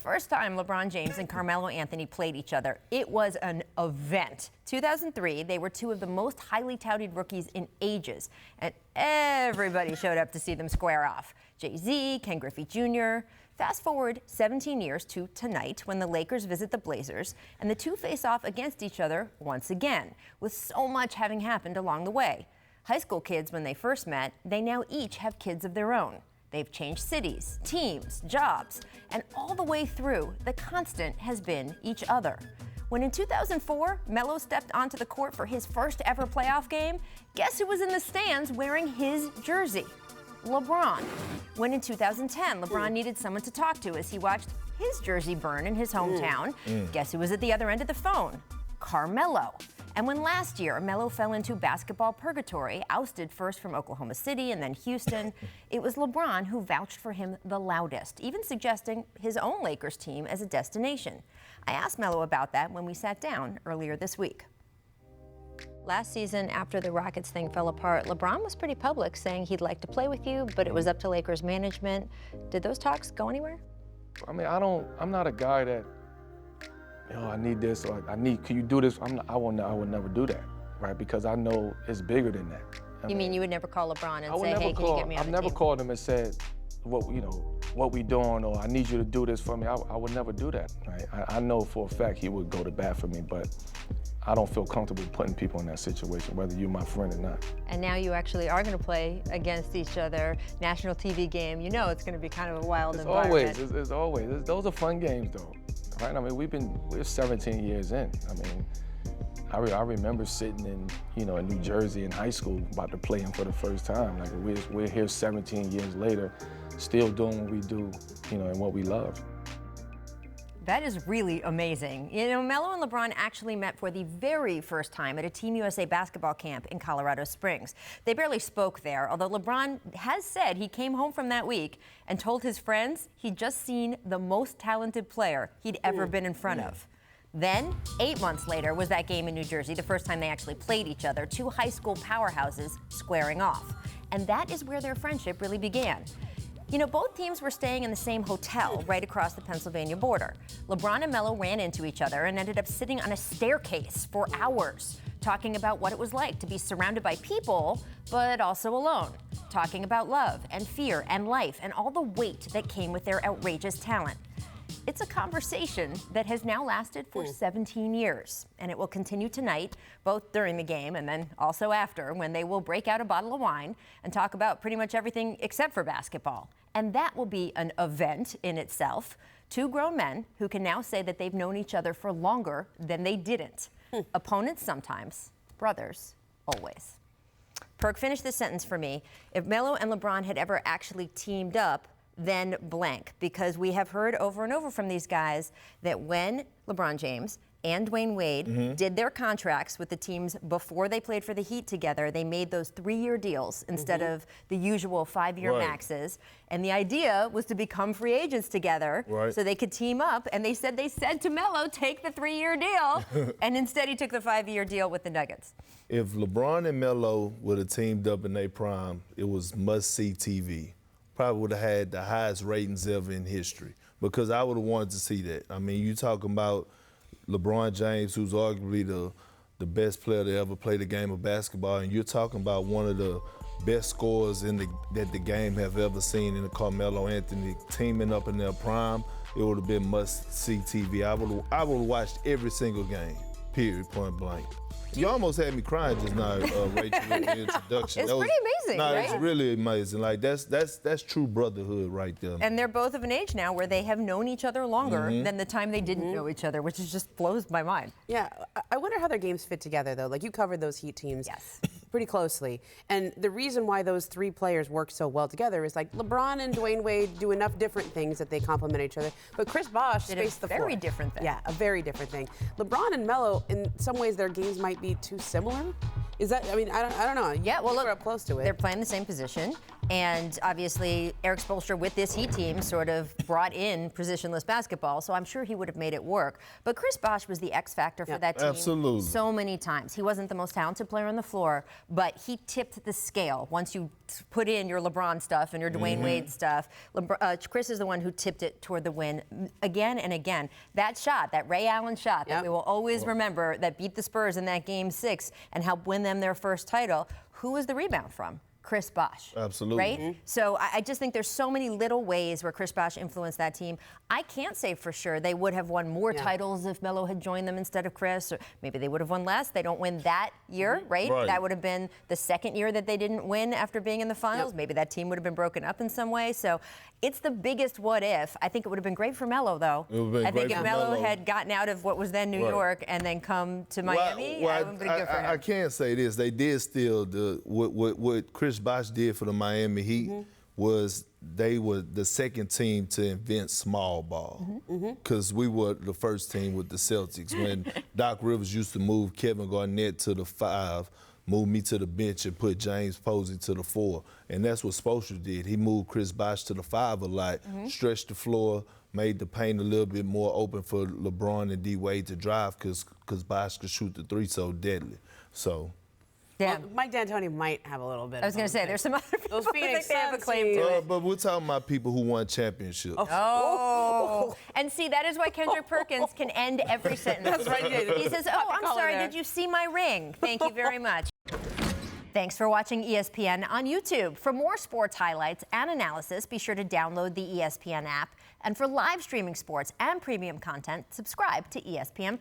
first time LeBron James and Carmelo Anthony played each other, it was an event. 2003, they were two of the most highly touted rookies in ages, and everybody showed up to see them square off. Jay-Z, Ken Griffey Jr. Fast forward 17 years to tonight when the Lakers visit the Blazers, and the two face off against each other once again, with so much having happened along the way. High school kids, when they first met, they now each have kids of their own. They've changed cities, teams, jobs, and all the way through, the constant has been each other. When in 2004, Melo stepped onto the court for his first ever playoff game, guess who was in the stands wearing his jersey? LeBron. When in 2010, LeBron needed someone to talk to as he watched his jersey burn in his hometown, guess who was at the other end of the phone? Carmelo. And when last year Melo fell into basketball purgatory, ousted first from Oklahoma City and then Houston, it was LeBron who vouched for him the loudest, even suggesting his own Lakers team as a destination. I asked Melo about that when we sat down earlier this week. Last season, after the Rockets thing fell apart, LeBron was pretty public, saying he'd like to play with you, but it was up to Lakers management. Did those talks go anywhere? I mean, I'm not a guy that, I need this, or can you do this? I would never do that, right? Because I know it's bigger than that. You mean you would never call LeBron and say, hey, can you get me on the team? I've never called him and said, what we doing, or I need you to do this for me. I would never do that, right? I know for a fact he would go to bat for me, but I don't feel comfortable putting people in that situation, whether you're my friend or not. And now you actually are going to play against each other, national TV game. You know it's going to be kind of a wild environment. It's always. Those are fun games, though. Right? I mean, we're 17 years in. I mean, I remember sitting in New Jersey in high school about to play him for the first time. Like we're here 17 years later, still doing what we do, and what we love. That is really amazing. Melo and LeBron actually met for the very first time at a Team USA basketball camp in Colorado Springs. They barely spoke there, although LeBron has said he came home from that week and told his friends he'd just seen the most talented player he'd ever been in front of. Then, 8 months later, was that game in New Jersey, the first time they actually played each other, two high school powerhouses squaring off. And that is where their friendship really began. Both teams were staying in the same hotel right across the Pennsylvania border. LeBron and Melo ran into each other and ended up sitting on a staircase for hours, talking about what it was like to be surrounded by people, but also alone, talking about love and fear and life and all the weight that came with their outrageous talent. It's a conversation that has now lasted for 17 years, and it will continue tonight, both during the game and then also after, when they will break out a bottle of wine and talk about pretty much everything except for basketball. And that will be an event in itself. Two grown men who can now say that they've known each other for longer than they didn't. Opponents sometimes, brothers always. Perk, finish this sentence for me. If Melo and LeBron had ever actually teamed up, then blank, because we have heard over and over from these guys that when LeBron James and Dwayne Wade did their contracts with the teams before they played for the Heat together, they made those 3-year deals instead of the usual 5-year maxes. And the idea was to become free agents together so they could team up. And they said to Melo, take the 3-year deal. And instead he took the 5-year deal with the Nuggets. If LeBron and Melo would have teamed up in their prime, it was must-see TV. Probably would have had the highest ratings ever in history, because I would have wanted to see that. I mean, you talking about LeBron James, who's arguably the best player to ever play the game of basketball, and you're talking about one of the best scorers that the game have ever seen in the Carmelo Anthony teaming up in their prime. It would have been must-see TV. I would have watched every single game, period, point blank. You almost had me crying just now, Rachel, in the introduction. It's pretty amazing, right? It's really amazing. Like, that's true brotherhood right there. And they're both of an age now where they have known each other longer than the time they didn't know each other, which just blows my mind. Yeah, I wonder how their games fit together, though. Like, you covered those Heat teams pretty closely. And the reason why those three players work so well together is, like, LeBron and Dwayne Wade do enough different things that they complement each other. But Chris Bosh spaced the floor. Very different thing. Yeah, a very different thing. LeBron and Melo, in some ways, their games might be too similar. Is that, I mean, I don't know. Yeah, well, look, we're up close to it. They're playing the same position. And obviously, Eric Spoelstra with this Heat team sort of brought in positionless basketball, so I'm sure he would have made it work. But Chris Bosh was the X factor for that team so many times. He wasn't the most talented player on the floor, but he tipped the scale. Once you put in your LeBron stuff and your Dwayne Wade stuff, Chris is the one who tipped it toward the win again and again. That shot, that Ray Allen shot that we will always remember that beat the Spurs in that Game 6 and helped win them their first title, who was the rebound from? Chris Bosh. Absolutely. Right? So I just think there's so many little ways where Chris Bosh influenced that team. I can't say for sure they would have won more titles if Melo had joined them instead of Chris, or maybe they would have won less. They don't win that year, right? That would have been the second year that they didn't win after being in the finals. Maybe that team would have been broken up in some way. So it's the biggest what if. I think it would have been great for Melo, though. It would have been I think great if for Melo had gotten out of what was then New York and then come to Miami, it would have been good for him. I can say this. They did steal what Chris Bosh did for the Miami Heat was they were the second team to invent small ball because we were the first team with the Celtics when Doc Rivers used to move Kevin Garnett to the 5, move me to the bench and put James Posey to the 4. And that's what Spoelstra did. He moved Chris Bosh to the 5 a lot, stretched the floor, made the paint a little bit more open for LeBron and D. Wade to drive because Bosh could shoot the 3 so deadly. So. Yeah. Well, Mike D'Antoni might have a little bit. I was going to say, there's some other people those who think Phoenix they have a Suns claim to it. But we're talking about people who won championships. And see, that is why Kendrick Perkins can end every sentence. That's right. He says, oh, I'm sorry, did you see my ring? Thank you very much. Thanks for watching ESPN on YouTube. For more sports highlights and analysis, be sure to download the ESPN app. And for live streaming sports and premium content, subscribe to ESPN+.